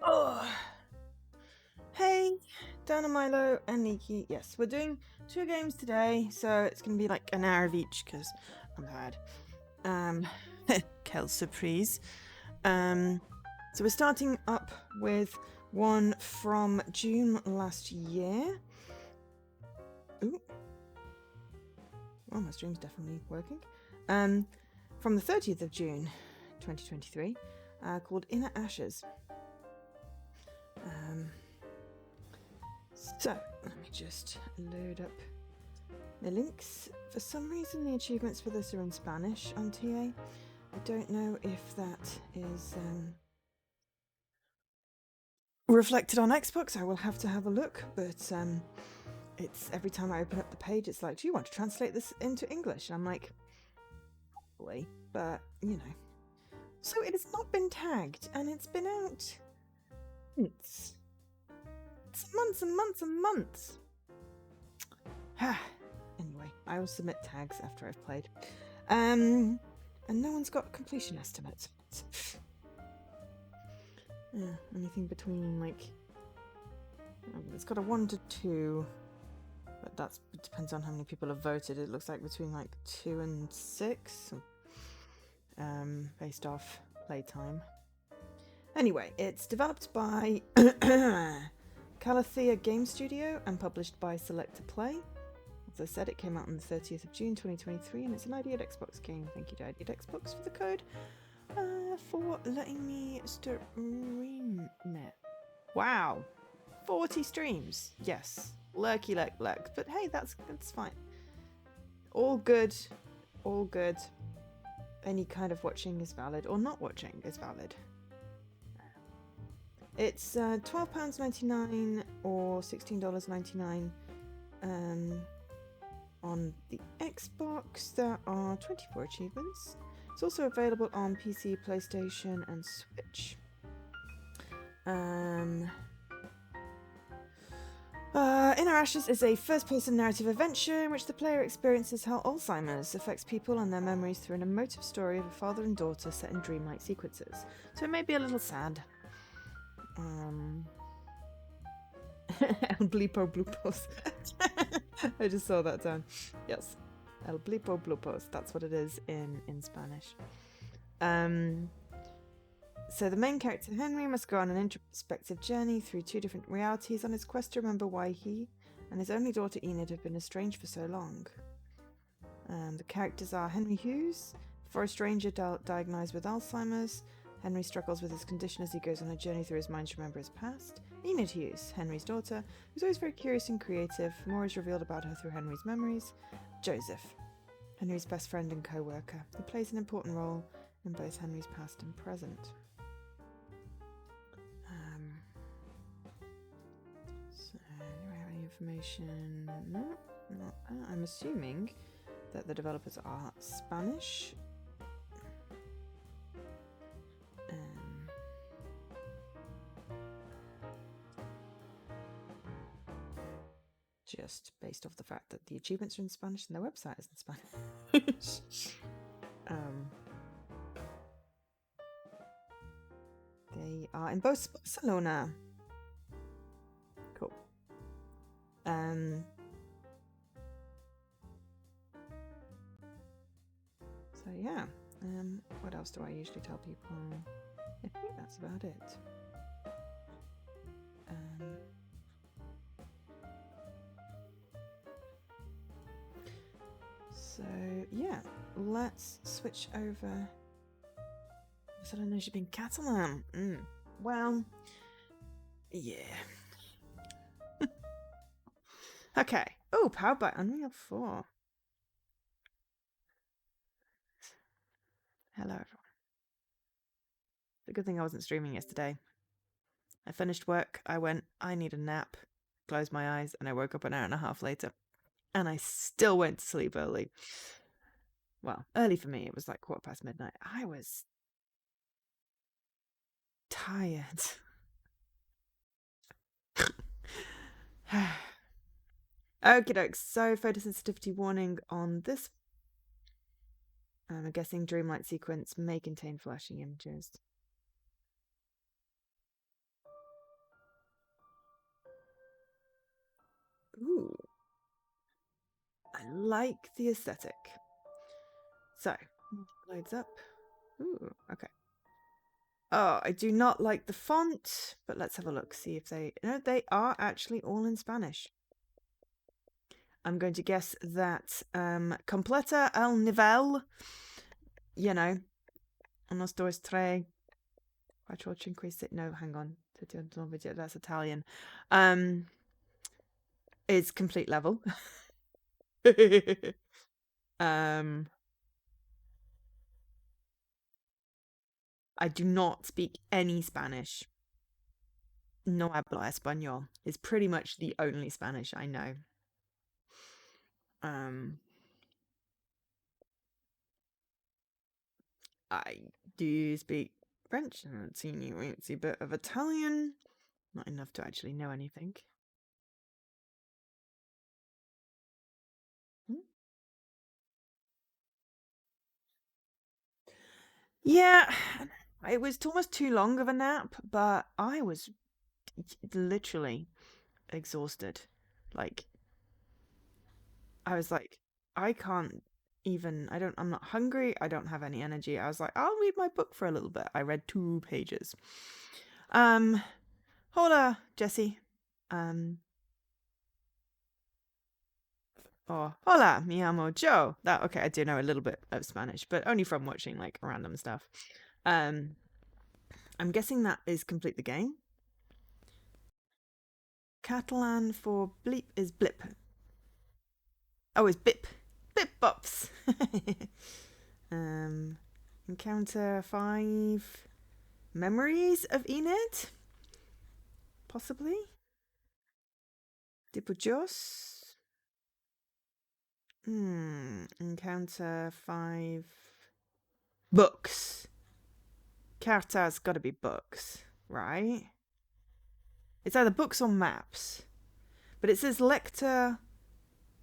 Oh, hey, Dana, Milo, and Nikki. Yes, we're doing 2 games today, so it's gonna be like an hour of each because I'm tired. Quelle surprise. So we're starting up with one from June last year. Ooh. Oh, my stream's definitely working. From the 30th of June, 2023, called Inner Ashes. So, let me just load up the links. For some reason, the achievements for this are in Spanish on TA. I don't know if that is reflected on Xbox. I will have to have a look, but it's every time I open up the page, it's like, do you want to translate this into English? And I'm like, probably, but you know. So it has not been tagged, and it's been out months. It's months and months and months. Anyway, I will submit tags after I've played. And no one's got completion estimates. Yeah, anything between like it's got a 1 to 2, but that depends on how many people have voted. It looks like between like 2 and 6, based off playtime. Anyway, it's developed by Calathea Game Studio and published by Select to Play. As I said, it came out on the 30th of June 2023, and it's an Ideate Xbox game. Thank you to Ideate Xbox for the code. For letting me stream it. Wow, 40 streams. Yes, lurky lurk. But hey, that's fine. All good, all good. Any kind of watching is valid, or not watching is valid. It's £12.99 or $16.99 on the Xbox. There are 24 achievements. It's also available on PC, PlayStation, and Switch. Inner Ashes is a first-person narrative adventure in which the player experiences how Alzheimer's affects people and their memories through an emotive story of a father and daughter set in dreamlike sequences. So it may be a little sad. El blipo blupos. I just saw that down. Yes. El blipo blupos. That's what it is in Spanish. So the main character, Henry, must go on an introspective journey through 2 different realities on his quest to remember why he and his only daughter Enid have been estranged for so long. The characters are Henry Hughes, forest ranger diagnosed with Alzheimer's. Henry struggles with his condition as he goes on a journey through his mind to remember his past. Enid Hughes, Henry's daughter, who's always very curious and creative. More is revealed about her through Henry's memories. Joseph, Henry's best friend and co-worker. He plays an important role in both Henry's past and present. So, do I have any information? No, not that. I'm assuming that the developers are Spanish. Just based off the fact that the achievements are in Spanish and their website is in Spanish. They are in both Barcelona. Cool. So yeah. What else do I usually tell people? I think that's about it. So yeah, let's switch over. I said I know she's been Catalan. Well, yeah. Okay. Oh, powered by Unreal 4. Hello, everyone. The good thing I wasn't streaming yesterday. I finished work, I went, I need a nap, closed my eyes, and I woke up an hour and a half later. And I still went to sleep early. Well, early for me, it was like midnight. I was tired. Okie dokes, so photosensitivity warning on this. I'm guessing dreamlight sequence may contain flashing images. Ooh. I like the aesthetic. So, loads up. Ooh, okay. Oh, I do not like the font, but let's have a look, see if they... No, they are actually all in Spanish. I'm going to guess that completa el nivel, you know, unos dos, tres, cuatro, cinco, seis, no, hang on, that's Italian, is complete level. I do not speak any Spanish. No hablo español is pretty much the only Spanish I know. I do speak French and a teeny weensy bit of Italian. Not enough to actually know anything. Yeah, it was almost too long of a nap, but I was literally exhausted. Like, I was like, I can't even, I'm not hungry. I don't have any energy. I was like, I'll read my book for a little bit. I read 2 pages. Hola, Jesse. Oh, hola, mi amo Joe. That, okay, I do know a little bit of Spanish, but only from watching like random stuff. I'm guessing that is complete the game. Catalan for bleep is blip. Oh, it's bip. Bip bops. Encounter 5 memories of Enid? Possibly? Dipujos? Encounter 5 books. Cartas gotta be books, right? It's either books or maps. But it says lector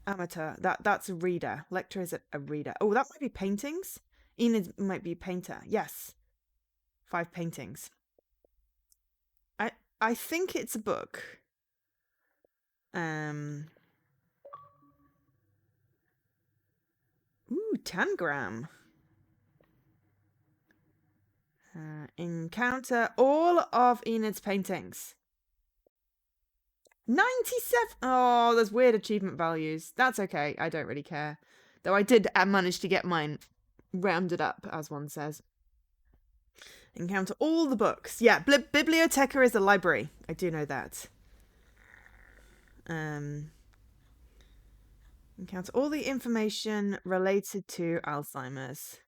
amateur. That's a reader. Lector is a reader. Oh, that might be paintings. Enid might be a painter. Yes. 5 paintings. I think it's a book. Ooh, tangram. Encounter all of Enid's paintings. 97. Oh, there's weird achievement values. That's okay. I don't really care. Though I did manage to get mine rounded up, as one says. Encounter all the books. Yeah, biblioteca is a library. I do know that. Encounter all the information related to Alzheimer's.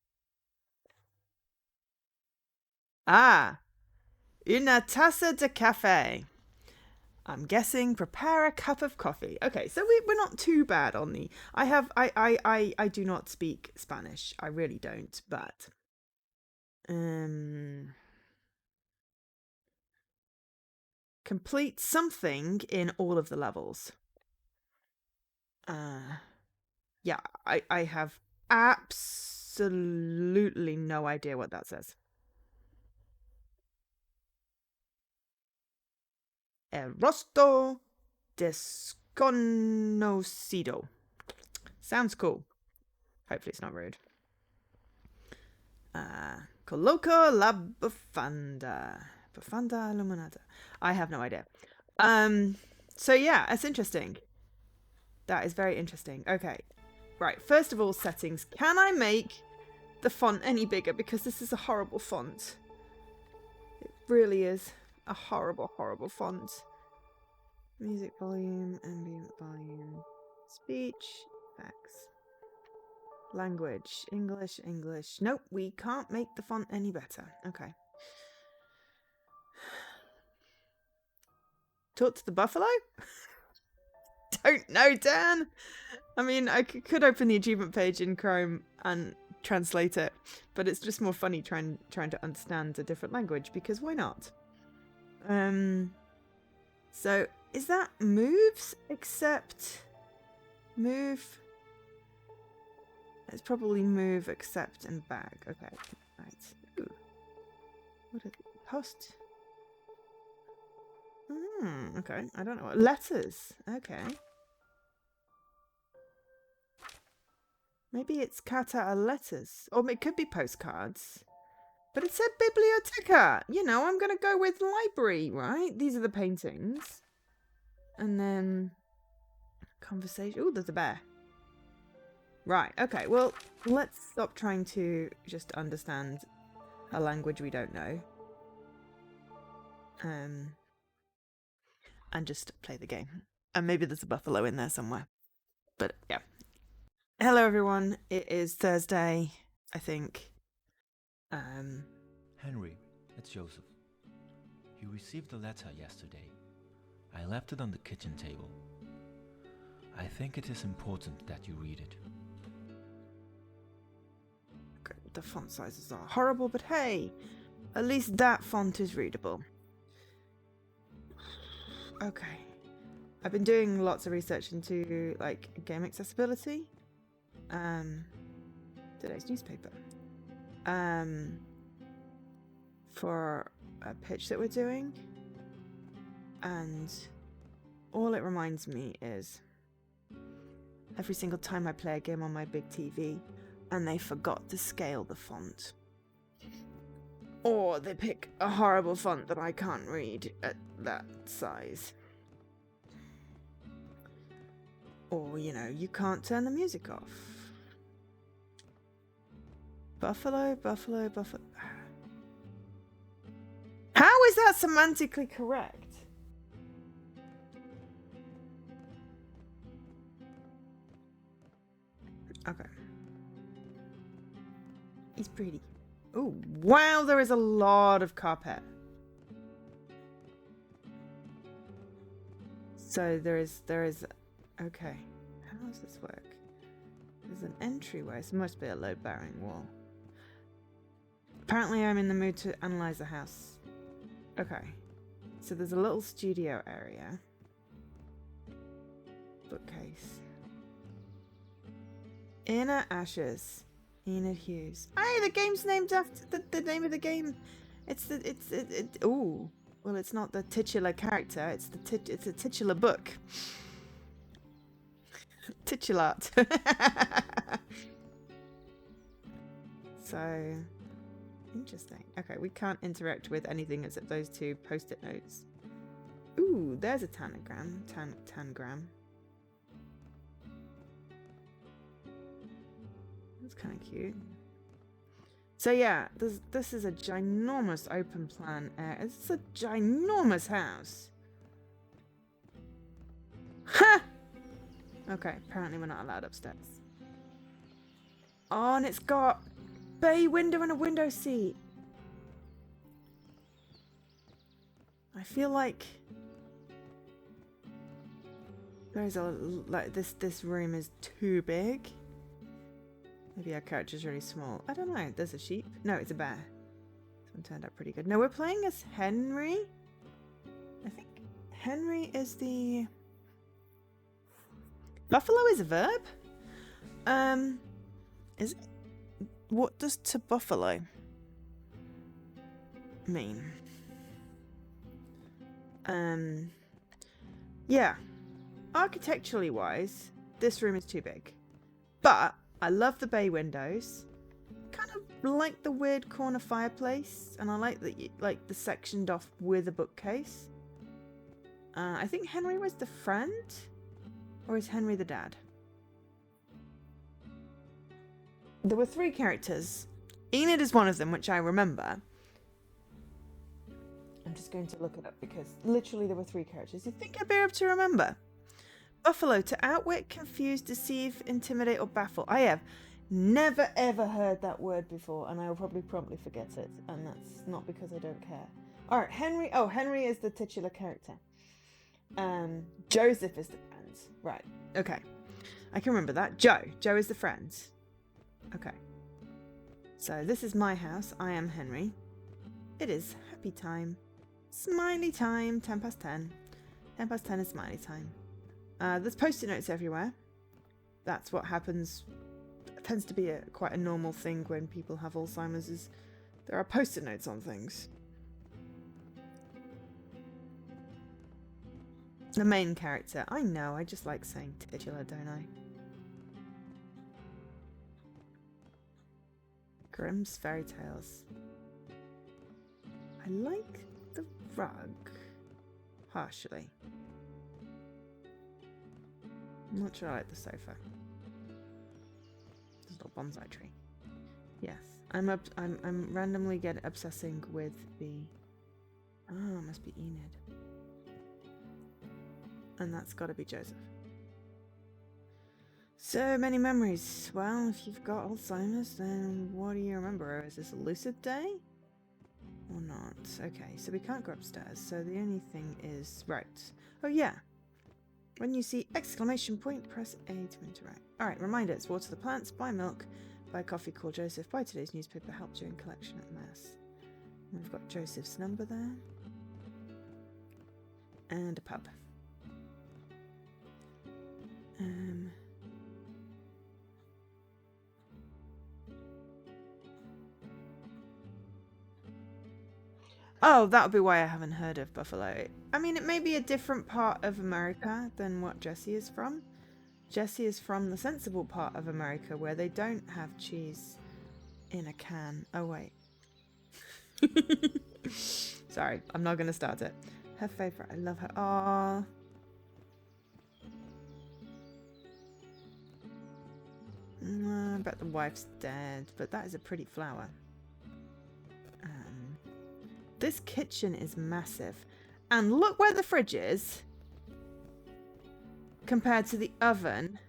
Ah, una taza de café. I'm guessing prepare a cup of coffee. Okay, so we're not too bad on the... I do not speak Spanish. I really don't, but... Complete something in all of the levels. Yeah, I have absolutely no idea what that says. El rostro desconocido. Sounds cool. Hopefully it's not rude. Coloca la bufanda. Bufanda illuminata. I have no idea. So yeah, it's interesting. That is very interesting. Okay. Right, first of all, settings. Can I make the font any bigger? Because this is a horrible font. It really is a horrible, horrible font. Music volume, ambient volume, speech, facts. Language, English, English. Nope, we can't make the font any better. Okay. Talk to the buffalo? Don't know, Dan. I mean, I could open the achievement page in Chrome and translate it, but it's just more funny trying to understand a different language, because why not? So is that moves except move? It's probably move, accept, and back. Okay, right. Ooh. What is it? Post? Okay, I don't know what. Letters. Okay. Maybe it's cut out of letters. Or it could be postcards. But it said biblioteca. You know, I'm going to go with library, right? These are the paintings. And then conversation. Oh, there's a bear. Right, okay. Well, let's stop trying to just understand a language we don't know. And just play the game. And maybe there's a buffalo in there somewhere. But yeah. Hello everyone. It is Thursday, I think. Henry, it's Joseph. You received the letter yesterday. I left it on the kitchen table. I think it is important that you read it. The font sizes are horrible, but hey, at least that font is readable. Okay. I've been doing lots of research into like game accessibility. Today's newspaper. For a pitch that we're doing. And all it reminds me is every single time I play a game on my big TV and they forgot to scale the font. Or they pick a horrible font that I can't read at that size. Or, you know, you can't turn the music off. Buffalo, buffalo, buffalo. How is that semantically correct? Okay. He's pretty. Oh, wow, there is a lot of carpet. So there is, okay. How does this work? There's an entryway, so it must be a load-bearing wall. Apparently I'm in the mood to analyze the house. Okay. So there's a little studio area. Bookcase. Inner Ashes. Enid Hughes. Hey, the game's named after the name of the game. Ooh. Well, it's not the titular character. It's it's a titular book. Titulat. So interesting. Okay, we can't interact with anything except those two post-it notes. Ooh, there's a tangram. Tangram. That's kind of cute. So yeah, this is a ginormous open plan area. It's a ginormous house. Ha! Okay, apparently we're not allowed upstairs. Oh, and it's got bay window and a window seat. I feel like there's a this room is too big. Maybe our character's really small. I don't know. There's a sheep. No, it's a bear. This one turned out pretty good. No, we're playing as Henry. I think Henry is the... Buffalo is a verb? Is it? What does to buffalo mean? Yeah. Architecturally wise, this room is too big. But I love the bay windows. Kind of like the weird corner fireplace, and I like that like the sectioned off with a bookcase. I think Henry was the friend, or is Henry the dad? There were three characters. Enid is one of them, which I remember. I'm just going to look it up because literally there were three characters. You think I'd be able to remember? Buffalo, to outwit, confuse, deceive, intimidate, or baffle. I have never ever heard that word before, and I will probably promptly forget it, and that's not because I don't care. Alright, Henry. Oh, Henry is the titular character. Joseph is the friend. Right, okay. I can remember that. Joe is the friend. Okay. So this is my house. I am Henry. It is happy time. Smiley time. 10 past 10. 10 past 10 is smiley time. There's post-it notes everywhere. That's what happens. It tends to be quite a normal thing when people have Alzheimer's, is there are post-it notes on things. The main character. I know, I just like saying titular, don't I? Grimm's Fairy Tales. I like the rug. Partially. I'm not sure I like the sofa. There's a little bonsai tree. Yes. I'm randomly obsessing with the... Oh, it must be Enid. And that's got to be Joseph. So many memories. Well, if you've got Alzheimer's, then what do you remember? Is this a lucid day? Or not? Okay, so we can't go upstairs, so the only thing is... Right. Oh, yeah. When you see exclamation point, press A to interact. Alright, reminders. Water the plants, buy milk, buy coffee, call Joseph, buy today's newspaper, help during collection at Mass. And we've got Joseph's number there. And a pub. Oh, that would be why I haven't heard of Buffalo. I mean, it may be a different part of America than what Jessie is from. Jessie is from the sensible part of America where they don't have cheese in a can. Oh, wait. Sorry, I'm not going to start it. Her favourite. I love her. Aww. I bet the wife's dead, but that is a pretty flower. This kitchen is massive. And look where the fridge is compared to the oven.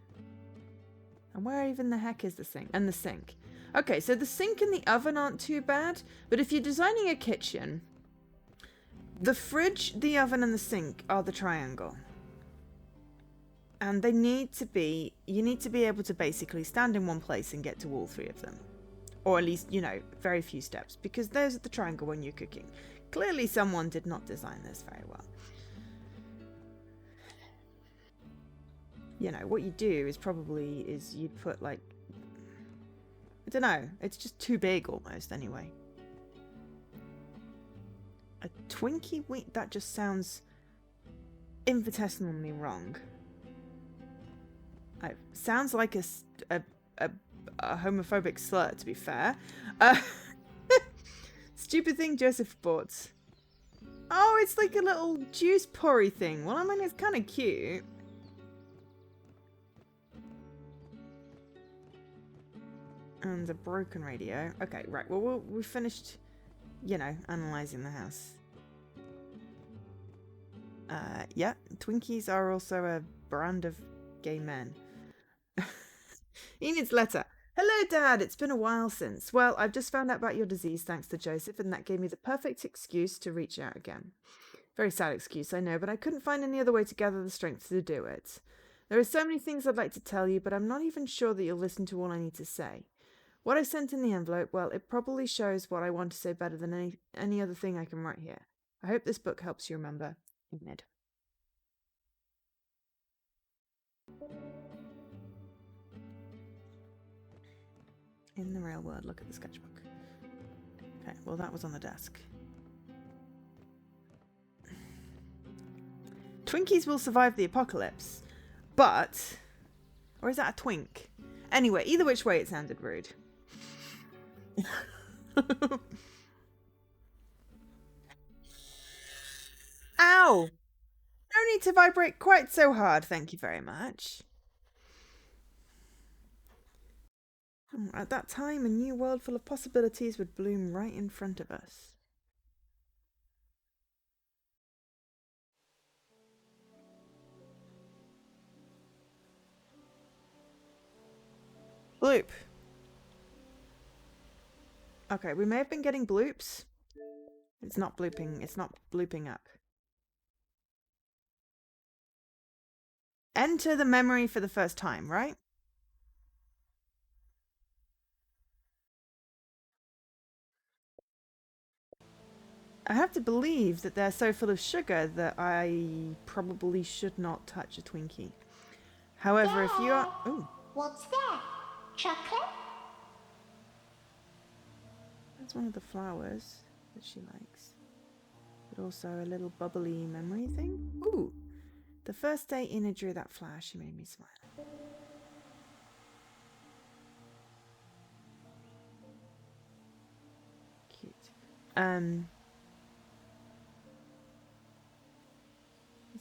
And where even the heck is the sink? And the sink. Okay, so the sink and the oven aren't too bad. But if you're designing a kitchen, the fridge, the oven, and the sink are the triangle. And they need to be... You need to be able to basically stand in one place and get to all three of them. Or at least, you know, very few steps. Because there's the triangle when you're cooking. Clearly someone did not design this very well. You know, what you do is probably you'd put like... I don't know. It's just too big almost anyway. A Twinkie wing? That just sounds infinitesimally wrong. It sounds like a homophobic slur, to be fair. Stupid thing Joseph bought. Oh, it's like a little juice pourry thing. Well, I mean, it's kind of cute. And a broken radio. Okay, right. Well, we finished, you know, analysing the house. Yeah, Twinkies are also a brand of gay men. Enid's letter. Hello, Dad. It's been a while since. Well, I've just found out about your disease thanks to Joseph, and that gave me the perfect excuse to reach out again. Very sad excuse, I know, but I couldn't find any other way to gather the strength to do it. There are so many things I'd like to tell you, but I'm not even sure that you'll listen to all I need to say. What I sent in the envelope, well, it probably shows what I want to say better than any other thing I can write here. I hope this book helps you remember. Enid. In the real world, look at the sketchbook. Okay, well that was on the desk. Twinkies will survive the apocalypse, but... Or is that a twink? Anyway, either which way it sounded rude. Ow! No need to vibrate quite so hard, thank you very much. At that time, a new world full of possibilities would bloom right in front of us. Bloop. Okay, we may have been getting bloops. It's not blooping. It's not blooping up. Enter the memory for the first time, right? I have to believe that they're so full of sugar that I probably should not touch a Twinkie. However, if you are... Ooh. What's that? Chocolate? That's one of the flowers that she likes. But also a little bubbly memory thing. Ooh. The first day Enid drew that flower, she made me smile. It's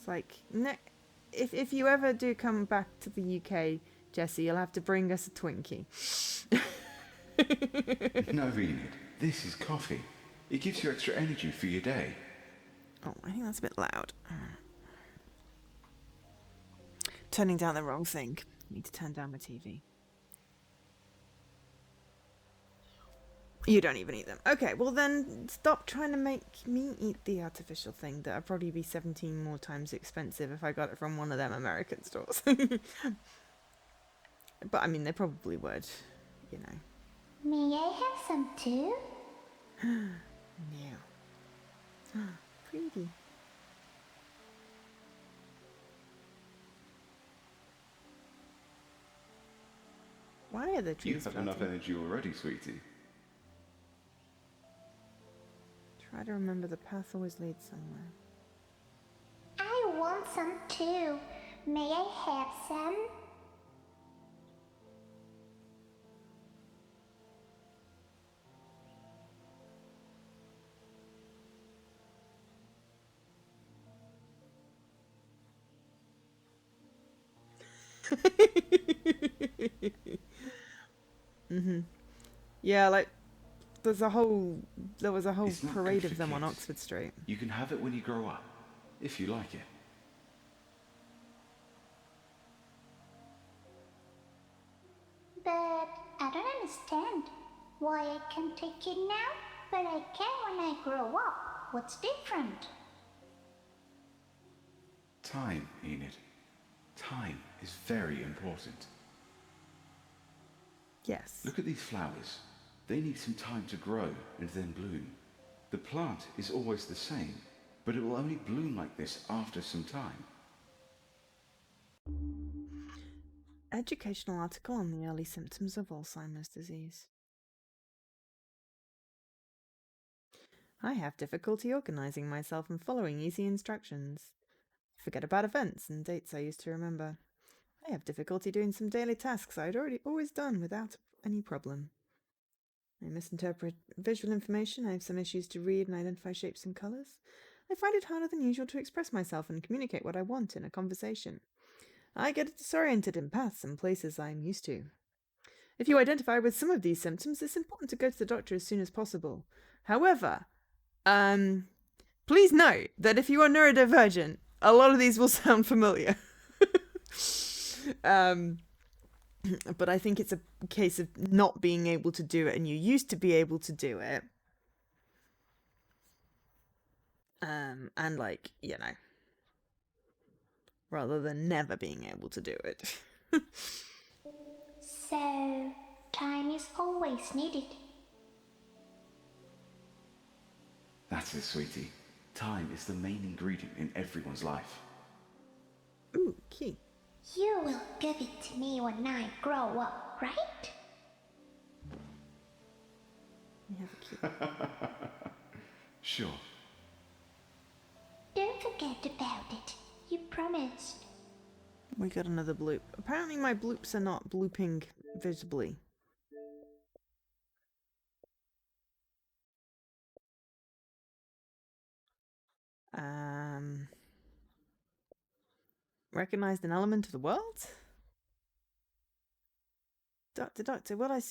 like, if you ever do come back to the UK, Jesse, you'll have to bring us a Twinkie. No, Enid, this is coffee. It gives you extra energy for your day. Oh, I think that's a bit loud. Turning down the wrong thing. Need to turn down my TV. You don't even eat them. Okay, well then stop trying to make me eat the artificial thing that would probably be 17 more times expensive if I got it from one of them American stores. But I mean, they probably would, you know. May I have some too? Yeah. Pretty. Why are the You trees have enough floating? energy already, sweetie. Try to remember the path always leads somewhere. I want some too. May I have some? Yeah, like there was a whole It's not parade good of for them on kids. Oxford Street. You can have it when you grow up, if you like it. But I don't understand. Why I can't take it now, but I can when I grow up. What's different? Time, Enid. Time is very important. Yes. Look at these flowers. They need some time to grow and then bloom. The plant is always the same, but it will only bloom like this after some time. Educational article on the early symptoms of Alzheimer's disease. I have difficulty organizing myself and following easy instructions. Forget about events and dates I used to remember. I have difficulty doing some daily tasks I'd always done without any problem. I misinterpret visual information. I have some issues to read and identify shapes and colors. I find it harder than usual to express myself and communicate what I want in a conversation. I get disoriented in paths and places I am used to. If you identify with some of these symptoms, it's important to go to the doctor as soon as possible. However, please note that if you are neurodivergent, a lot of these will sound familiar. But I think it's a case of not being able to do it, and you used to be able to do it. And like, you know, rather than never being able to do it. So, time is always needed. That's it, sweetie. Time is the main ingredient in everyone's life. Ooh, key. You will give it to me when I grow up, right? We have a key. Sure. Don't forget about it. You promised. We got another bloop. Apparently my bloops are not blooping visibly. Recognized an element of the world? Doctor, will I...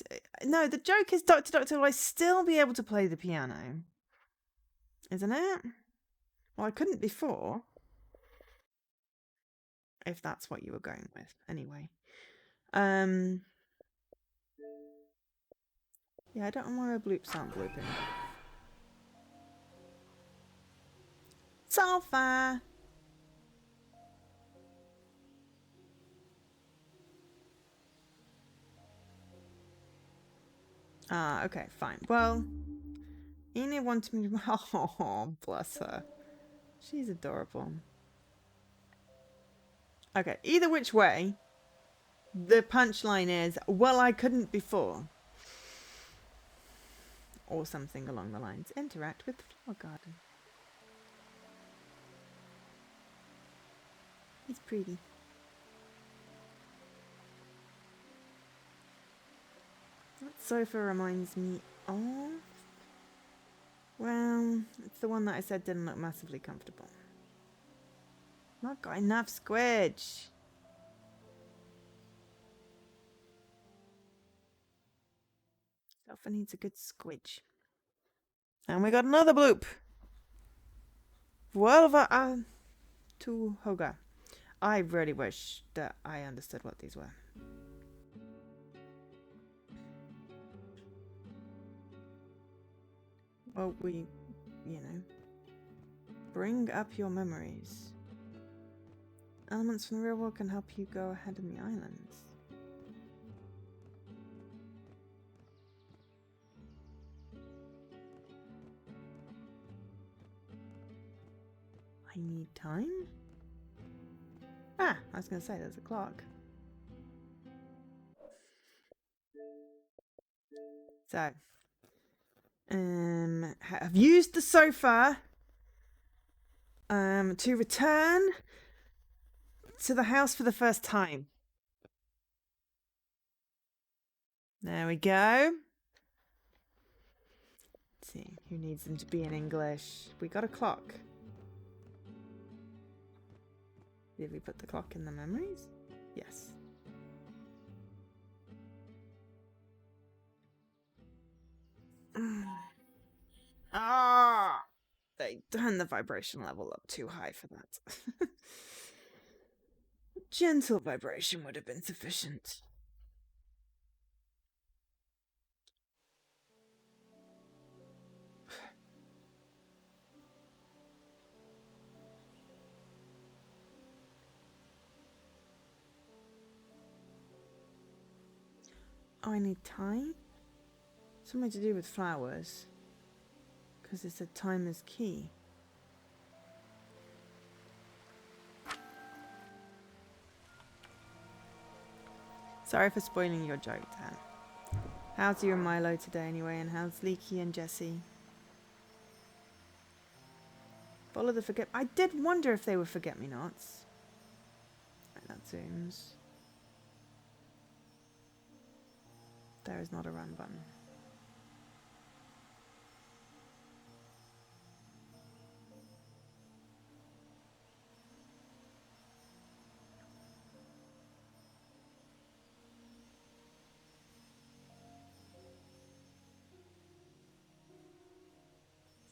No, the joke is, Doctor, will I still be able to play the piano? Isn't it? Well, I couldn't before. If that's what you were going with. Anyway. Yeah, I don't know why my bloops aren't blooping. Sofa! Ah, okay, fine. Well, Enid wanted me to... Oh, bless her. She's adorable. Okay, either which way, the punchline is, well, I couldn't before. Or something along the lines. Interact with the flower garden. He's pretty. That sofa reminds me of... Well, it's the one that I said didn't look massively comfortable. Not got enough squidge. Alpha needs a good squidge. And we got another bloop. Vuelva to Hoga. I really wish that I understood what these were. Well, bring up your memories. Elements from the real world can help you go ahead in the islands. I need time? Ah, I was going to say there's a clock. So, have used the sofa to return to the house for the first time. There we go. Let's see, who needs them to be in English? We got a clock. Did we put the clock in the memories? Yes. Ah! They turned the vibration level up too high for that. Gentle vibration would have been sufficient. Oh, I need time? Something to do with flowers. Because it said time is key. Sorry for spoiling your joke, Dan. How's you and Milo today anyway, and how's Leaky and Jessie? Follow the forget... I did wonder if they were forget-me-nots. Right, that zooms. There is not a run button.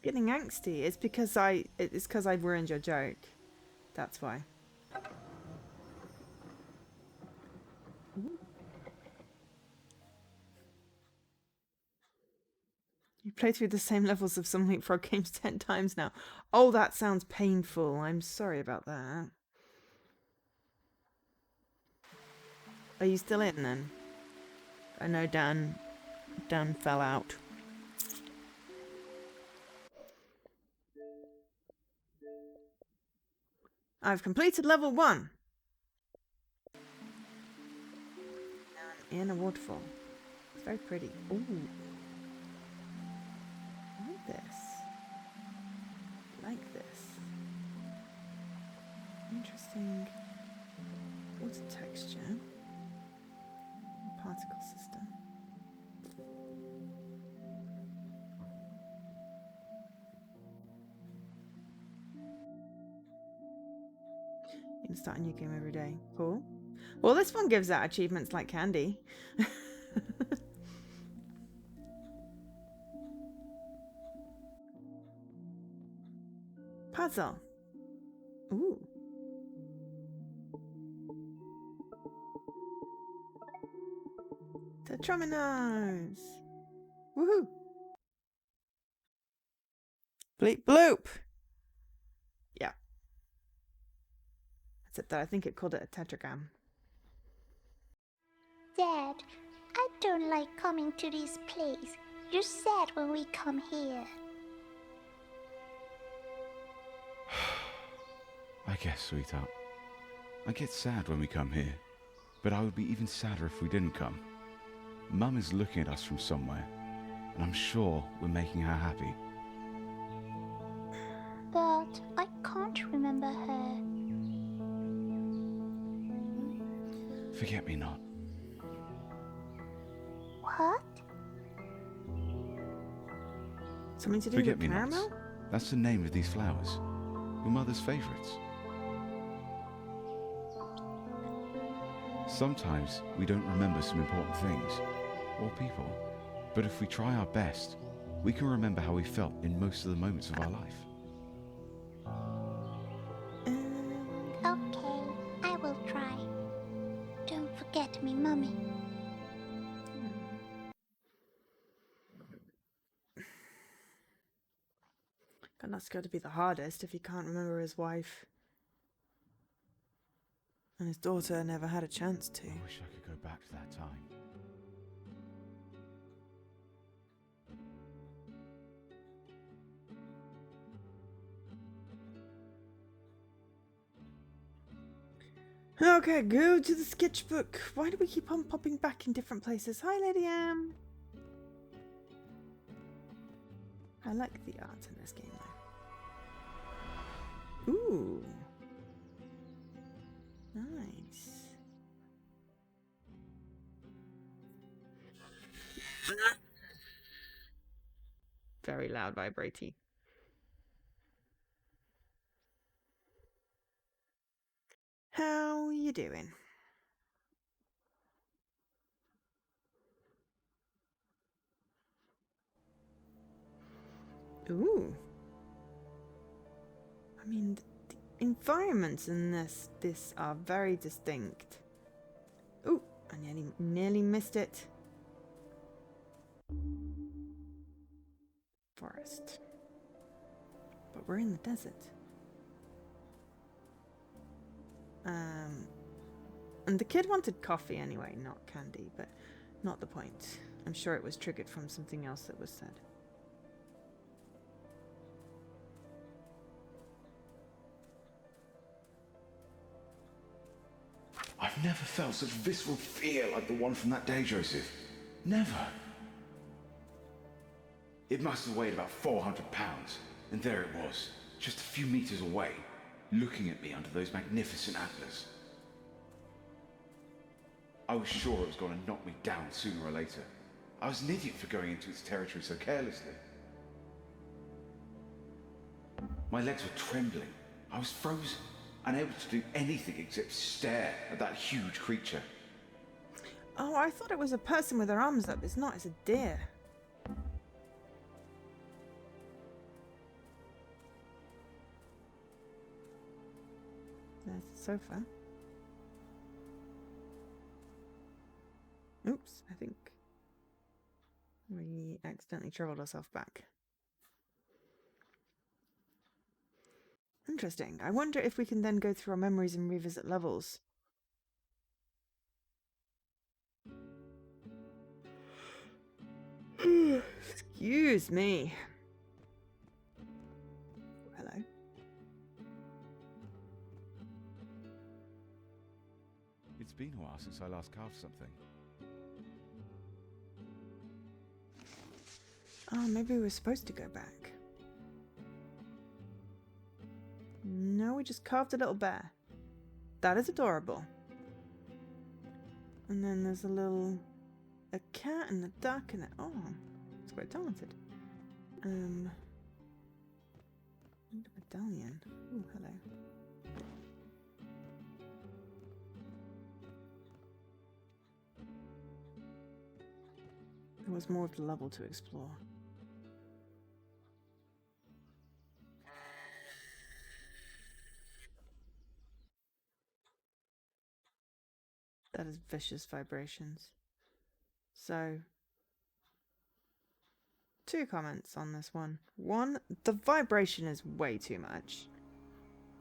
Getting angsty. It's because I've ruined your joke. That's why. You play through the same levels of some Leapfrog games 10 times now. Oh, that sounds painful. I'm sorry about that. Are you still in then? I know Dan fell out. I've completed level 1. Now I'm in a waterfall. It's very pretty. Ooh. Like this. Interesting water texture. Particle system. You can start a new game every day. Cool. Well, this one gives out achievements like candy. Puzzle. Ooh. Tetrominos. Woohoo. Bleep bloop. Yeah. Except that I think it called it a tetragram. Dad, I don't like coming to this place. You're sad when we come here. I guess, sweetheart. I get sad when we come here, but I would be even sadder if we didn't come. Mum is looking at us from somewhere, and I'm sure we're making her happy. But I can't remember her. Forget me not. What? Something to do with Forget-me-nots. caramel? That's the name of these flowers. Your mother's favourites. Sometimes we don't remember some important things, or people. But if we try our best, we can remember how we felt in most of the moments of our life. Okay, I will try. Don't forget me, Mummy. And that's got to be the hardest if he can't remember his wife. And his daughter never had a chance to. I wish I could go back to that time. Okay, go to the sketchbook. Why do we keep on popping back in different places? Hi, Lady M. I like the art in this game, though. Ooh. Nice. Very loud vibrating. How you doing? Ooh. I mean, the environments in this are very distinct. Ooh, I nearly missed it. Forest. But we're in the desert. And the kid wanted coffee anyway, not candy, but not the point. I'm sure it was triggered from something else that was said. I've never felt such visceral fear like the one from that day, Joseph. Never. It must have weighed about 400 pounds, and there it was, just a few meters away, looking at me under those magnificent antlers. I was sure it was going to knock me down sooner or later. I was an idiot for going into its territory so carelessly. My legs were trembling. I was frozen, unable to do anything except stare at that huge creature. Oh, I thought it was a person with their arms up. It's not, it's a deer. There's the sofa. Oops, I think we accidentally traveled ourselves back. Interesting. I wonder if we can then go through our memories and revisit levels. Excuse me. Hello. It's been a while since I last carved something. Oh, maybe we were supposed to go back. No, we just carved a little bear. That is adorable. And then there's a cat and a duck and oh, it's quite talented. And a medallion. Oh, hello. There was more of the level to explore. That is vicious vibrations. So, 2 comments on this one. One, the vibration is way too much.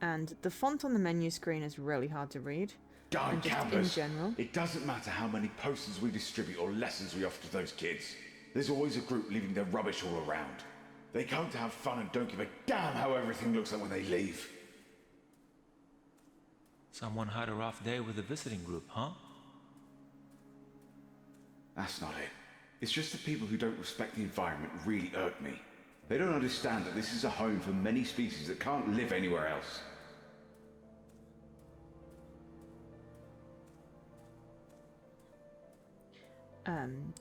And the font on the menu screen is really hard to read. Darn And just campers. in general. It doesn't matter how many posters we distribute or lessons we offer to those kids. There's always a group leaving their rubbish all around. They come to have fun and don't give a damn how everything looks like when they leave. Someone had a rough day with the visiting group, huh? That's not it. It's just the people who don't respect the environment really irk me. They don't understand that this is a home for many species that can't live anywhere else.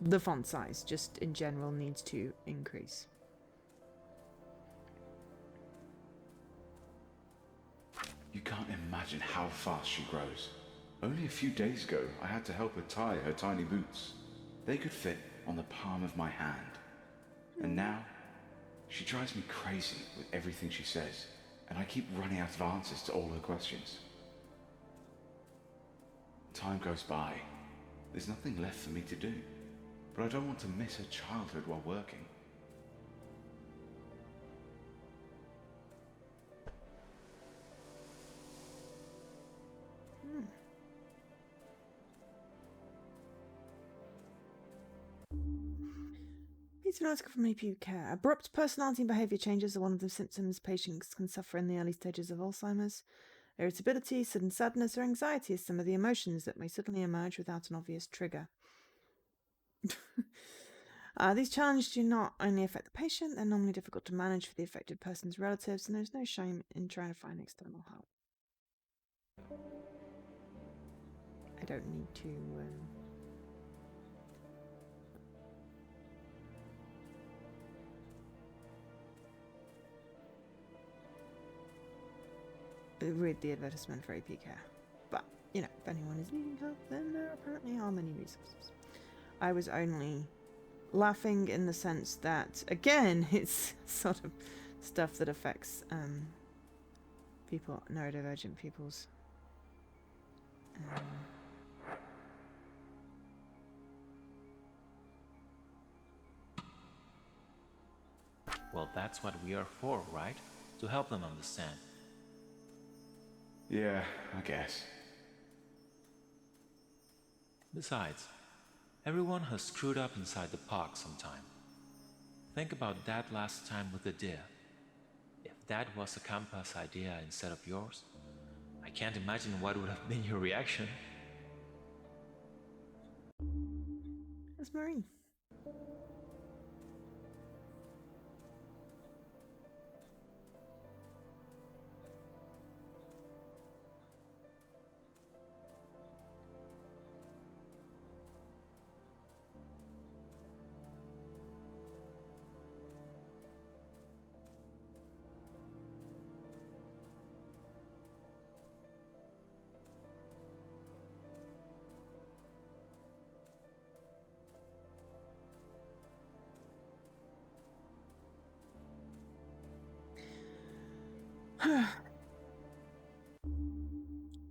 The font size just in general needs to increase. can't imagine how fast she grows. Only a few days ago, I had to help her tie her tiny boots. They could fit on the palm of my hand. And now, she drives me crazy with everything she says, and I keep running out of answers to all her questions. Time goes by. There's nothing left for me to do, but I don't want to miss her childhood while working. Here's an article from AP Care. Abrupt personality and behaviour changes are one of the symptoms patients can suffer in the early stages of Alzheimer's. Irritability, sudden sadness, or anxiety are some of the emotions that may suddenly emerge without an obvious trigger. These challenges do not only affect the patient, they're normally difficult to manage for the affected person's relatives, and there's no shame in trying to find external help. I don't need to... read the advertisement for AP Care. But, you know, if anyone is needing help, then there apparently are many resources. I was only laughing in the sense that, again, it's sort of stuff that affects people, neurodivergent people's Well, that's what we are for, right? To help them understand. Yeah, I guess. Besides, everyone has screwed up inside the park sometime. Think about that last time with the deer. If that was a campus idea instead of yours, I can't imagine what would have been your reaction. That's Marie.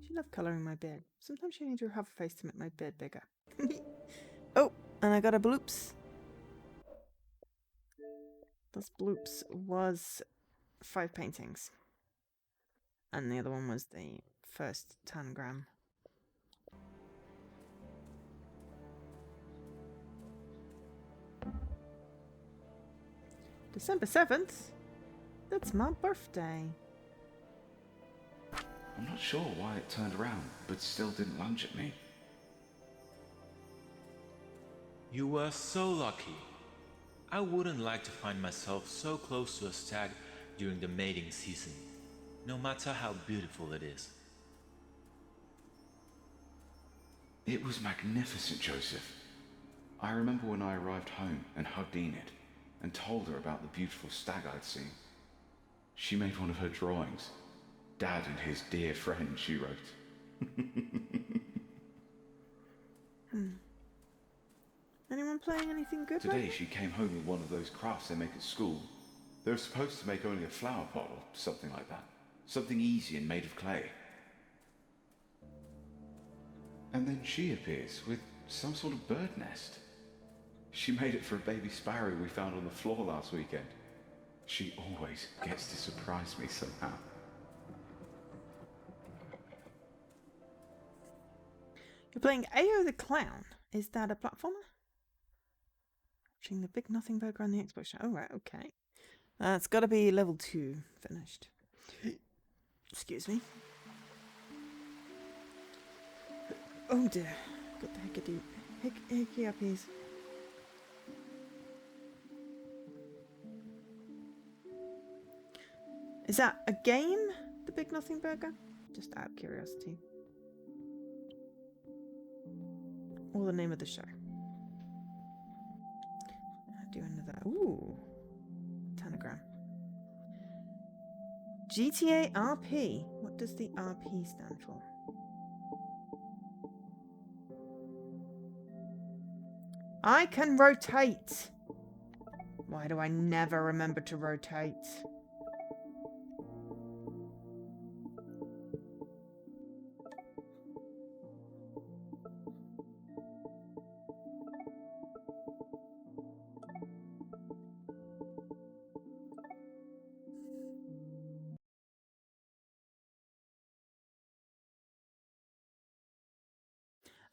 She loved colouring my beard. Sometimes she needs to have a face to make my beard bigger. Oh, and I got a bloops. This bloops was 5 paintings. And the other one was the first tangram. December 7th? That's my birthday. I'm not sure why it turned around, but still didn't lunge at me. You were so lucky. I wouldn't like to find myself so close to a stag during the mating season, no matter how beautiful it is. It was magnificent, Joseph. I remember when I arrived home and hugged Enid and told her about the beautiful stag I'd seen. She made one of her drawings. Dad and his dear friend, she wrote. Anyone playing anything good Today lately? she came home with one of those crafts they make at school. They were supposed to make only a flower pot or something like that. Something easy and made of clay. And then she appears with some sort of bird nest. She made it for a baby sparrow we found on the floor last weekend. She always gets to surprise me somehow. You're playing AO the Clown. Is that a platformer? Watching the Big Nothing Burger on the Xbox show. Oh, right, okay. It's got to be level 2 finished. Excuse me. Oh dear. Got the hickety hickey uppies. Is that a game? The Big Nothing Burger? Just out of curiosity. Or the name of the show. Do another. Ooh. Tanagram. GTA RP. What does the RP stand for? I can rotate! Why do I never remember to rotate?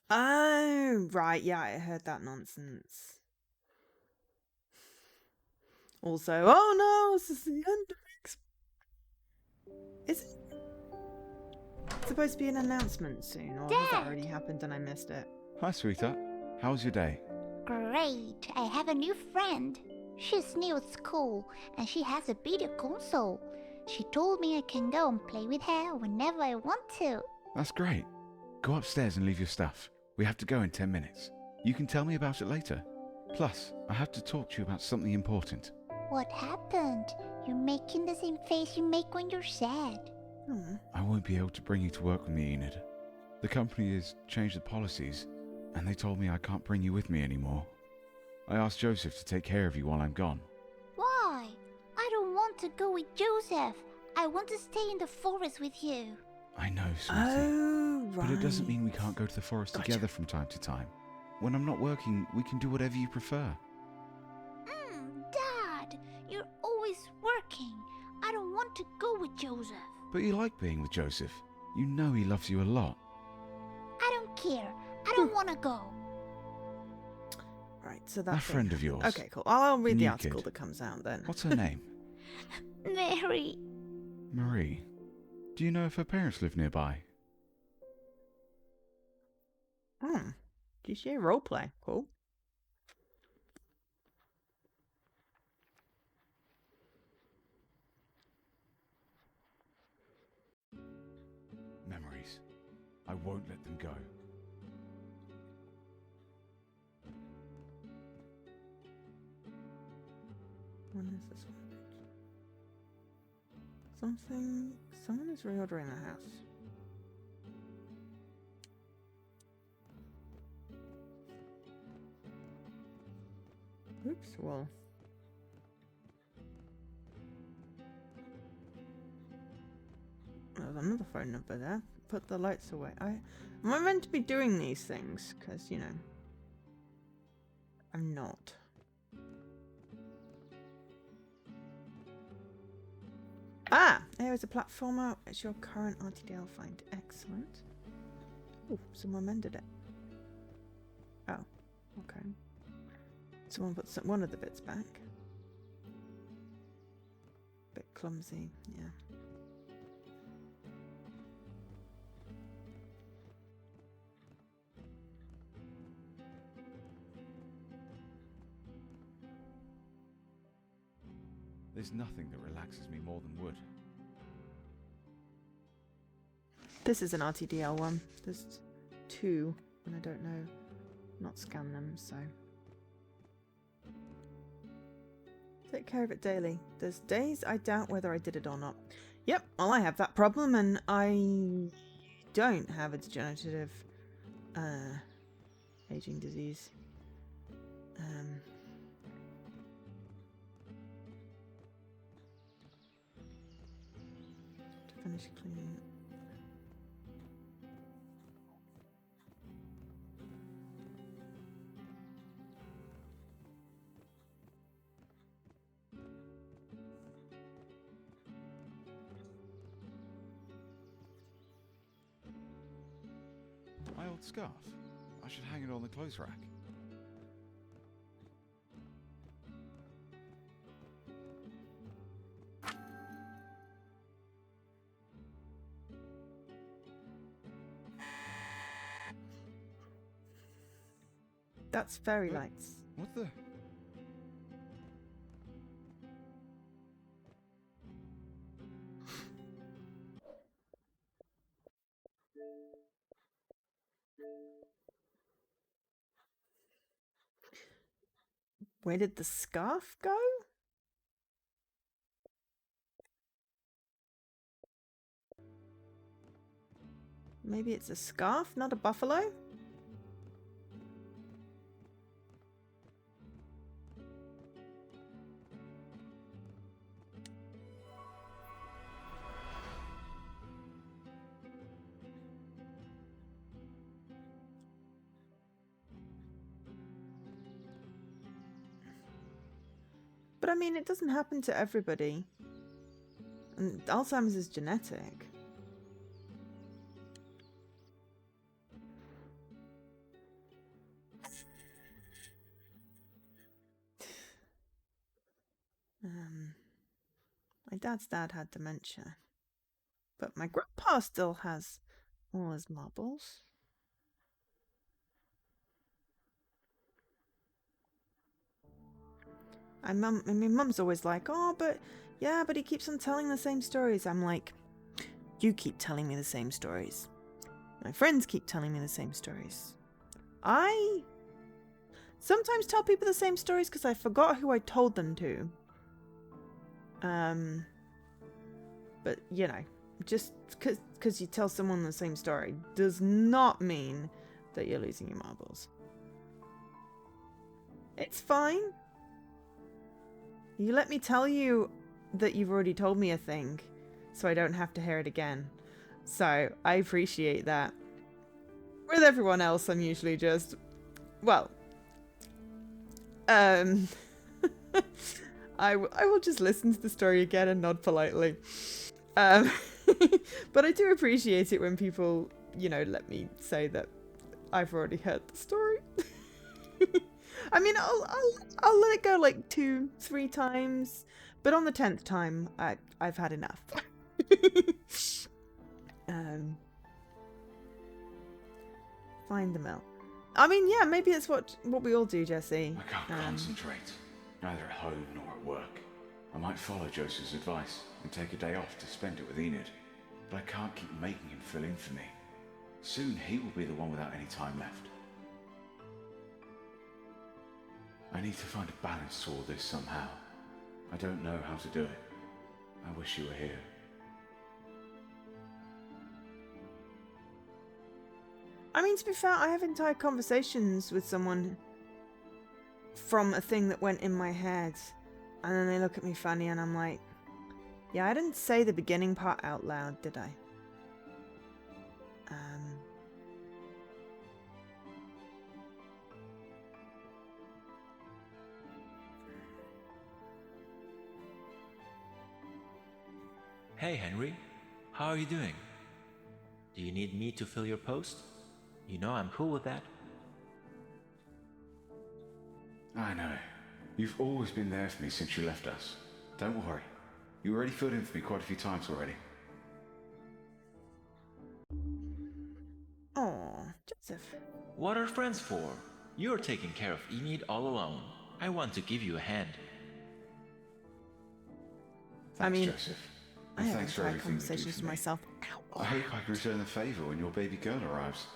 Oh, right, yeah, I heard that nonsense. Also, oh no, this is the end of Is it supposed to be an announcement soon, or has that Dad! already happened and I missed it? Hi, sweetheart. How was your day? Great, I have a new friend. She's new at school and she has a video console. She told me I can go and play with her whenever I want to. That's great. Go upstairs and leave your stuff. We have to go in 10 minutes. You can tell me about it later. Plus, I have to talk to you about something important. What happened? You're making the same face you make when you're sad. Oh. I won't be able to bring you to work with me, Enid. The company has changed the policies, and they told me I can't bring you with me anymore. I asked Joseph to take care of you while I'm gone. Why? I don't want to go with Joseph. I want to stay in the forest with you. I know, sweetie. Oh, right. But it doesn't mean we can't go to the forest Gotcha. together from time to time. When I'm not working, we can do whatever you prefer. Dad, you're always working. I don't want to go with Joseph. But you like being with Joseph. You know he loves you a lot. I don't care. I don't want to go. Right, so That that's friend of yours. Okay, cool. I'll read the New article kid. that comes out then. What's her name? Mary. Marie. Do you know if her parents live nearby? GTA roleplay. Cool. Memories. I won't let them go. When is this one? Someone is reordering the house. Oops, well. There's another phone number there. Put the lights away. Am I meant to be doing these things? Because, you know, I'm not. Ah! Here is a platformer. It's your current RTDL find. Excellent. Oh, someone mended it. Oh, okay. Someone put one of the bits back. Bit clumsy, yeah. There's nothing that relaxes me more than wood. This is an RTDL one. There's two, and I don't know. Not scan them, so. Take care of it daily. There's days I doubt whether I did it or not. Yep, well, I have that problem, and I don't have a degenerative aging disease. To finish cleaning. My old scarf. I should hang it on the clothes rack. That's fairy lights. What the? Where did the scarf go? Maybe it's a scarf, not a buffalo? But I mean, it doesn't happen to everybody. And Alzheimer's is genetic. My dad's dad had dementia. But my grandpa still has all his marbles. Mum's always like, oh, but he keeps on telling the same stories. I'm like, you keep telling me the same stories. My friends keep telling me the same stories. I sometimes tell people the same stories because I forgot who I told them to. But you know, just because you tell someone the same story does not mean that you're losing your marbles. It's fine. You let me tell you that you've already told me a thing, so I don't have to hear it again. So I appreciate that. With everyone else, I'm usually just, well, I will just listen to the story again and nod politely. But I do appreciate it when people, you know, let me say that I've already heard the story. I mean, I'll let it go like 2-3 times, but on the 10th time, I've had enough. Find the mill. I mean, yeah, maybe it's what we all do, Jesse. I can't concentrate, neither at home nor at work. I might follow Joseph's advice and take a day off to spend it with Enid, but I can't keep making him fill in for me. Soon he will be the one without any time left. I need to find a balance to all this somehow. I don't know how to do it. I wish you were here. I mean, to be fair, I have entire conversations with someone from a thing that went in my head, and then they look at me funny, and I'm like, yeah, I didn't say the beginning part out loud, did I? Hey Henry, how are you doing? Do you need me to fill your post? You know I'm cool with that. I know. You've always been there for me since you left us. Don't worry. You already filled in for me quite a few times already. Oh, Joseph. What are friends for? You're taking care of Enid all alone. I want to give you a hand. Thanks, Joseph. I And have thanks for entire everything you do conversations for with me. myself. I hope I can return the favour when your baby girl arrives.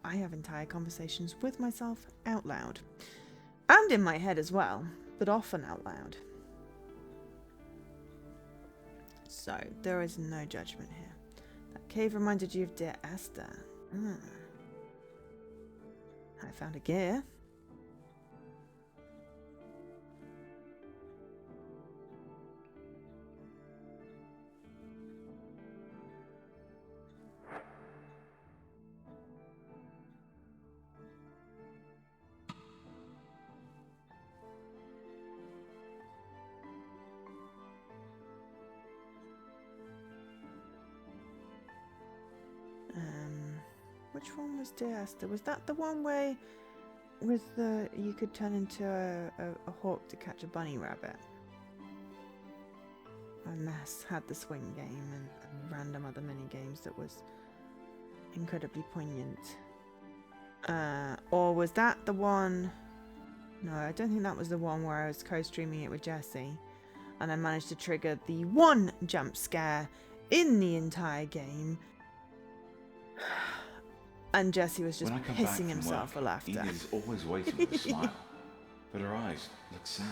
I have entire conversations with myself out loud. And in my head as well, but often out loud. So, there is no judgment here. That cave reminded you of dear Esther. I found a gear. Which one was dear Esther? Was that the one where with the you could turn into a hawk to catch a bunny rabbit? And Mass had the swing game and random other mini games that was incredibly poignant. Or was that the one? No, I don't think that was the one where I was co-streaming it with Jesse, and I managed to trigger the one jump scare in the entire game. And Jesse was just pissing himself for laughter. Enid is always waiting with a smile, but her eyes look sad.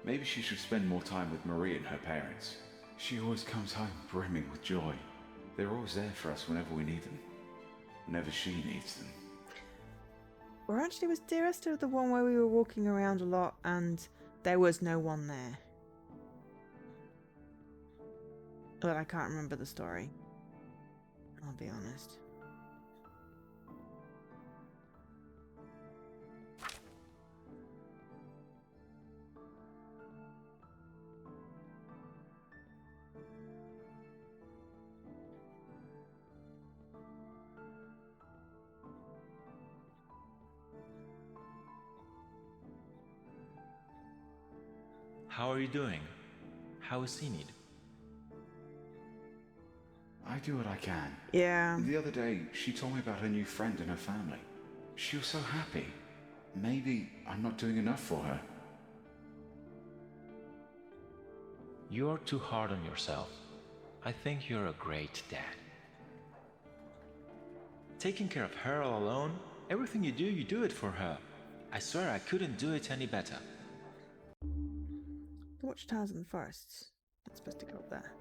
Maybe she should spend more time with Marie and her parents. She always comes home brimming with joy. They're always there for us whenever we need them. Whenever she needs them. Or actually, was Dear Esther the one where we were walking around a lot and there was no one there? But I can't remember the story. I'll be honest. How are you doing? How is Enid? I do what I can. Yeah. The other day, she told me about her new friend and her family. She was so happy. Maybe I'm not doing enough for her. You're too hard on yourself. I think you're a great dad. Taking care of her all alone, everything you do it for her. I swear I couldn't do it any better. The Watchtowers and the Forests. That's supposed to go up there.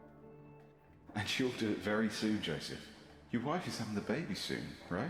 And she'll do it very soon, Joseph. Your wife is having the baby soon, right?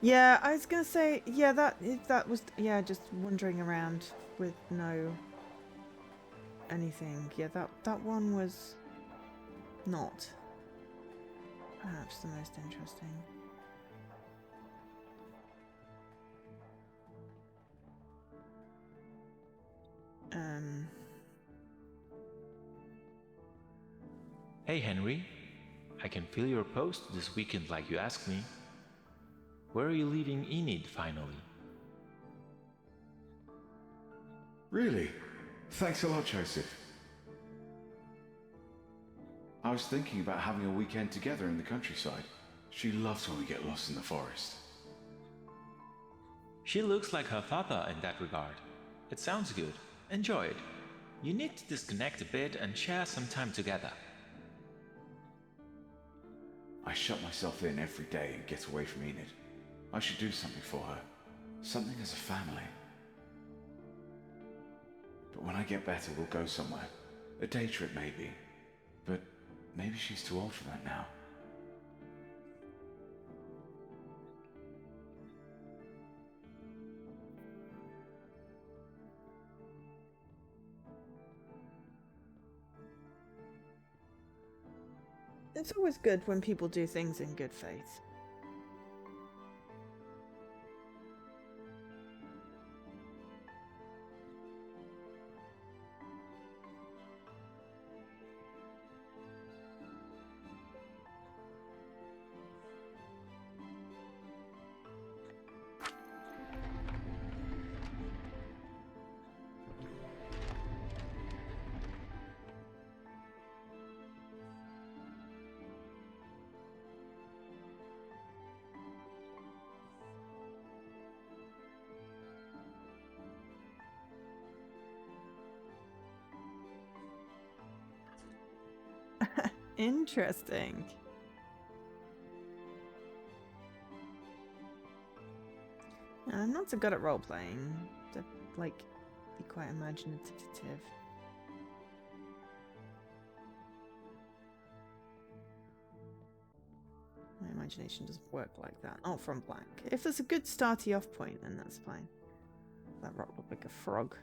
Yeah, I was gonna say, yeah, that was, yeah, just wandering around with no anything. Yeah, that one was not perhaps the most interesting. Hey Henry, I can feel your post this weekend like you asked me. Where are you leaving Enid finally? Really? Thanks a lot, Joseph. I was thinking about having a weekend together in the countryside. She loves when we get lost in the forest. She looks like her father in that regard. It sounds good. Enjoy it. You need to disconnect a bit and share some time together. I shut myself in every day and get away from Enid. I should do something for her. Something as a family. But when I get better, we'll go somewhere. A day trip, maybe. But maybe she's too old for that now. It's always good when people do things in good faith. Interesting. I'm not so good at role playing. To like be quite imaginative. My imagination doesn't work like that. Oh, from blank. If there's a good starty off point, then that's fine. That rock looked like a frog.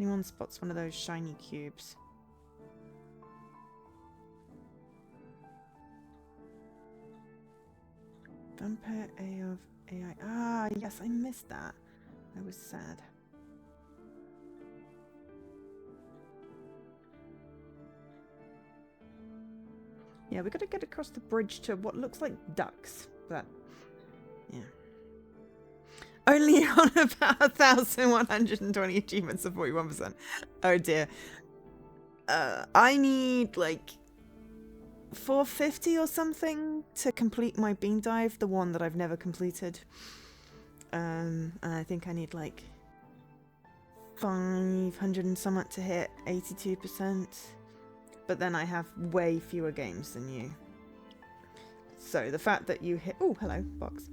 anyone spots one of those shiny cubes. Vampire A of AI. Ah, yes, I missed that. I was sad. Yeah, we got to get across the bridge to what looks like ducks, but yeah. Only on about 1,120 achievements of 41%. Oh dear. I need like 450 or something to complete my bean dive, the one that I've never completed. And I think I need like 500 and something to hit 82%. But then I have way fewer games than you. So the fact that you hit... Oh, hello, box.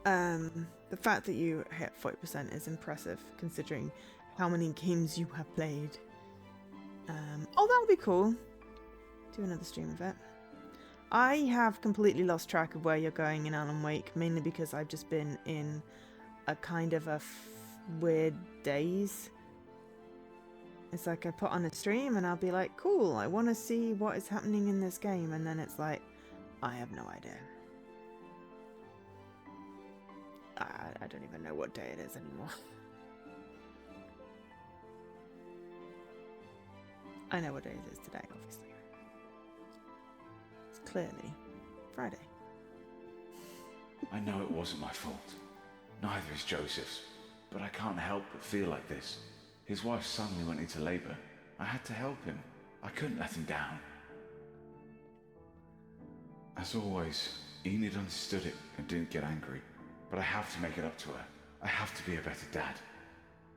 The fact that you hit 40% is impressive, considering how many games you have played. Oh, that would be cool. Do another stream of it. I have completely lost track of where you're going in Alan Wake, mainly because I've just been in a kind of a weird daze. It's like I put on a stream and I'll be like, cool, I want to see what is happening in this game. And then it's like, I have no idea. I don't even know what day it is anymore. I know what day it is today, obviously. It's clearly Friday. I know it wasn't my fault. Neither is Joseph's. But I can't help but feel like this. His wife suddenly went into labor. I had to help him. I couldn't let him down. As always, Enid understood it and didn't get angry. But I have to make it up to her. I have to be a better dad.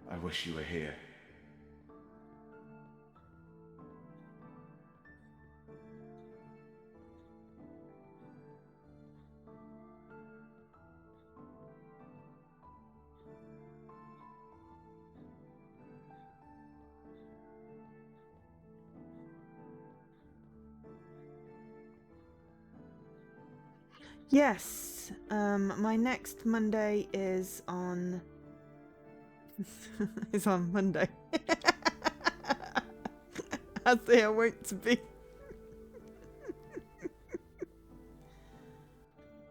I wish you were here. Yes, my next Monday is on... is on Monday. As they are wont to be.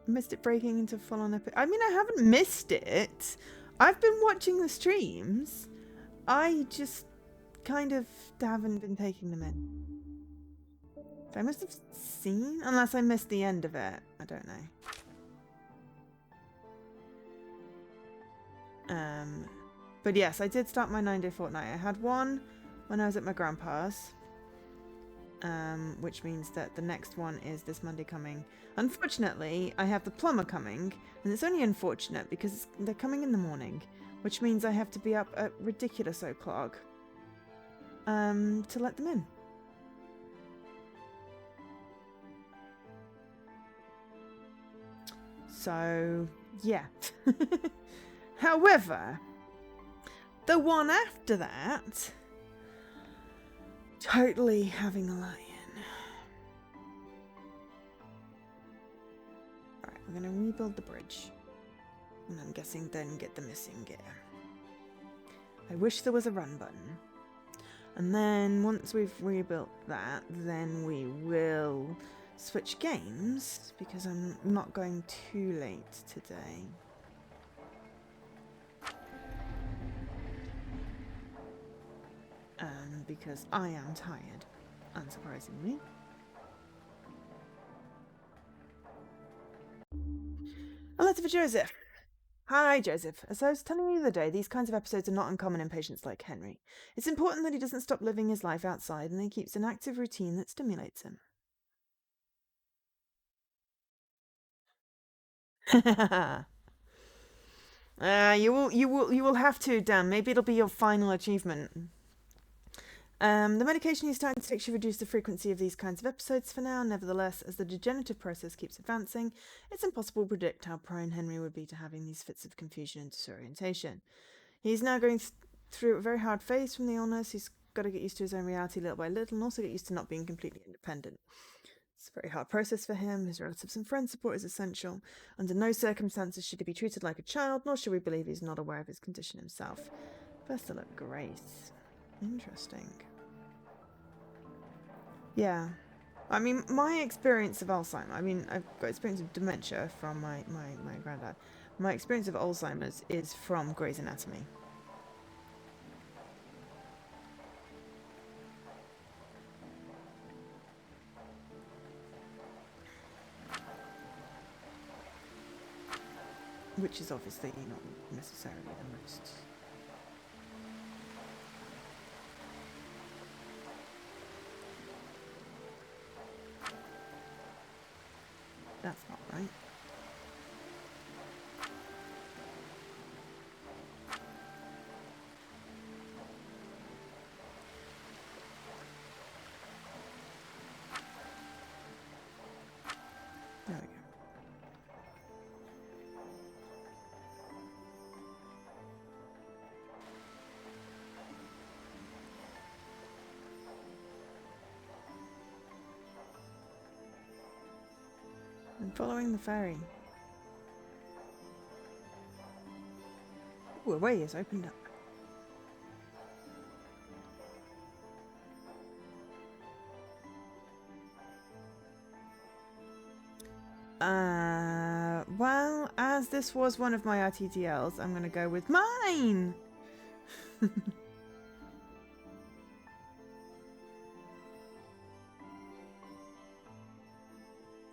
Missed it breaking into full-on epic. I mean, I haven't missed it. I've been watching the streams. I just kind of haven't been taking them in. I must have seen, unless I missed the end of it. I don't know. But yes, I did start my 9-day fortnight. I had one when I was at my grandpa's, which means that the next one is this Monday coming. Unfortunately, I have the plumber coming, and it's only unfortunate because they're coming in the morning, which means I have to be up at ridiculous o'clock to let them in. So, yeah. However, the one after that, totally having a lie-in. Alright, we're going to rebuild the bridge. And I'm guessing then get the missing gear. I wish there was a run button. And then once we've rebuilt that, then we will switch games, because I'm not going too late today. Because I am tired, unsurprisingly. A letter for Joseph. Hi, Joseph. As I was telling you the other day, these kinds of episodes are not uncommon in patients like Henry. It's important that he doesn't stop living his life outside and he keeps an active routine that stimulates him. You will have to, Dan. Maybe it'll be your final achievement. The medication he's starting to take should reduce the frequency of these kinds of episodes for now. Nevertheless, as the degenerative process keeps advancing, it's impossible to predict how prone Henry would be to having these fits of confusion and disorientation. He's now going through a very hard phase from the illness. He's got to get used to his own reality little by little and also get used to not being completely independent. It's a very hard process for him. His relatives and friends' support is essential. Under no circumstances should he be treated like a child, nor should we believe he's not aware of his condition himself. Vessel of Grace. Interesting. Yeah. I mean, my experience of Alzheimer's, I mean, I've got experience of dementia from my granddad. My experience of Alzheimer's is from Grey's Anatomy. Which is obviously not necessarily the most... That's not right. There we go. I'm following the ferry. Ooh, a way has opened up. Well, as this was one of my RTTLs, I'm going to go with mine!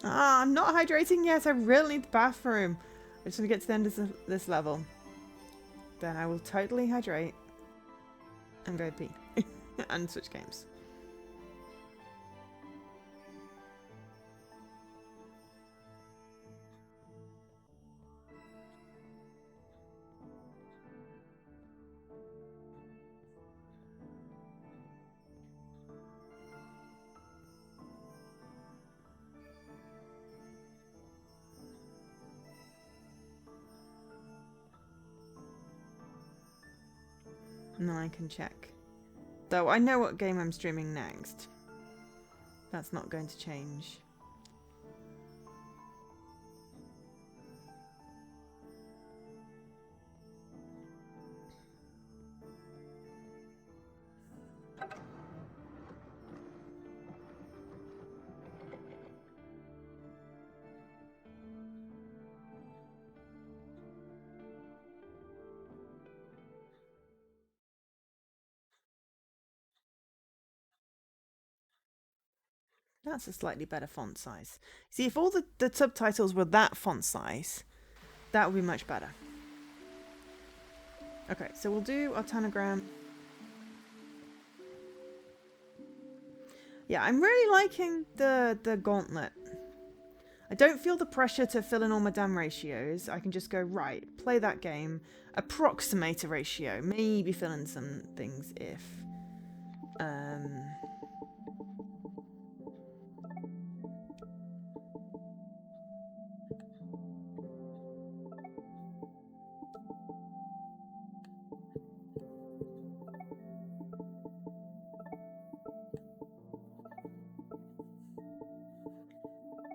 I'm not hydrating yet. I really need the bathroom. I just want to get to the end of this level. Then I will totally hydrate and go pee and switch games. No, I can check. Though I know what game I'm streaming next. That's not going to change. That's a slightly better font size. See, if all the subtitles were that font size, that would be much better. Okay, so we'll do our tanagram. Yeah, I'm really liking the gauntlet. I don't feel the pressure to fill in all my damn ratios. I can just go, right, play that game, approximate a ratio, maybe fill in some things if...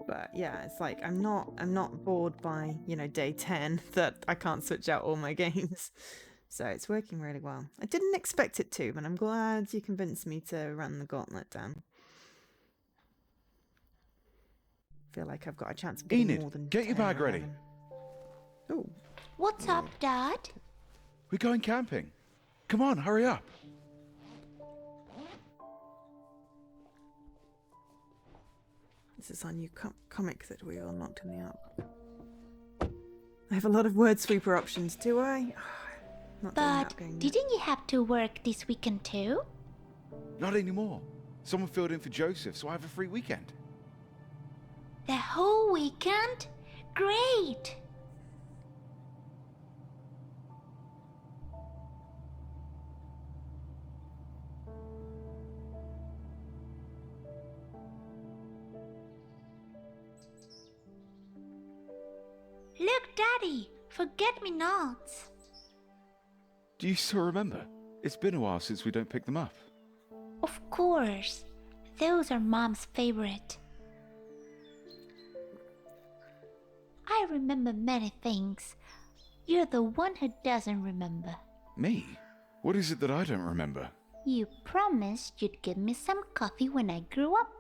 But yeah, it's like I'm not bored by, you know, day 10 that I can't switch out all my games. So it's working really well. I didn't expect it to, but I'm glad you convinced me to run the gauntlet down. Feel like I've got a chance of getting Enid, more than get your 10 or bag ready. 11. Oh, What's up, Dad? We're going camping. Come on, hurry up. this is our new comic that we unlocked in the app. I have a lot of word sweeper options, do I? Not doing But that game yet. didn't you have to work this weekend too? Not anymore. Someone filled in for Joseph, so I have a free weekend. The whole weekend? Great! Look, Daddy! Forget-me-nots! Do you still remember? It's been a while since we don't pick them up. Of course. Those are Mom's favorite. I remember many things. You're the one who doesn't remember. Me? What is it that I don't remember? You promised you'd give me some coffee when I grew up.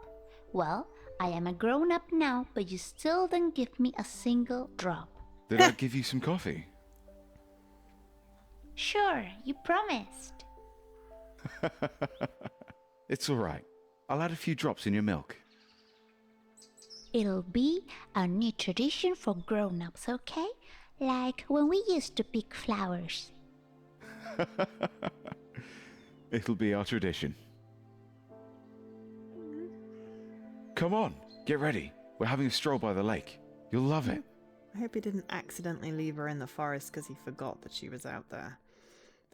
Well, I am a grown-up now, but you still didn't give me a single drop. Did I give you some coffee? Sure, you promised. It's all right. I'll add a few drops in your milk. It'll be a new tradition for grown-ups, okay? Like when we used to pick flowers. It'll be our tradition. Come on, get ready. We're having a stroll by the lake. You'll love it. I hope he didn't accidentally leave her in the forest because he forgot that she was out there.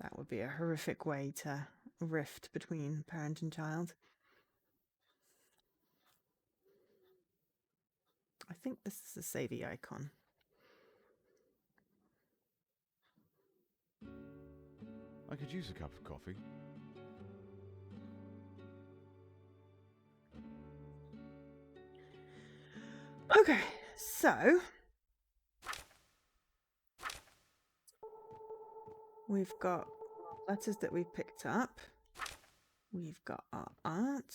That would be a horrific way to rift between parent and child. I think this is a savey icon. I could use a cup of coffee. Okay, so we've got letters that we've picked up. We've got our art.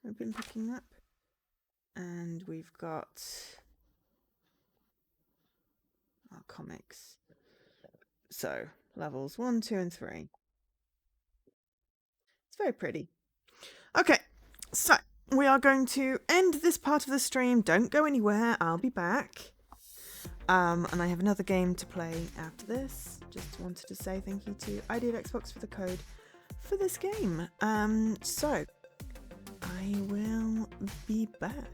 We've been picking up. And we've got our comics. So, levels 1, 2, and 3. It's very pretty. Okay, so we are going to end this part of the stream. Don't go anywhere. I'll be back. And I have another game to play after this. Just wanted to say thank you to Ideal Xbox for the code for this game. So I will be back.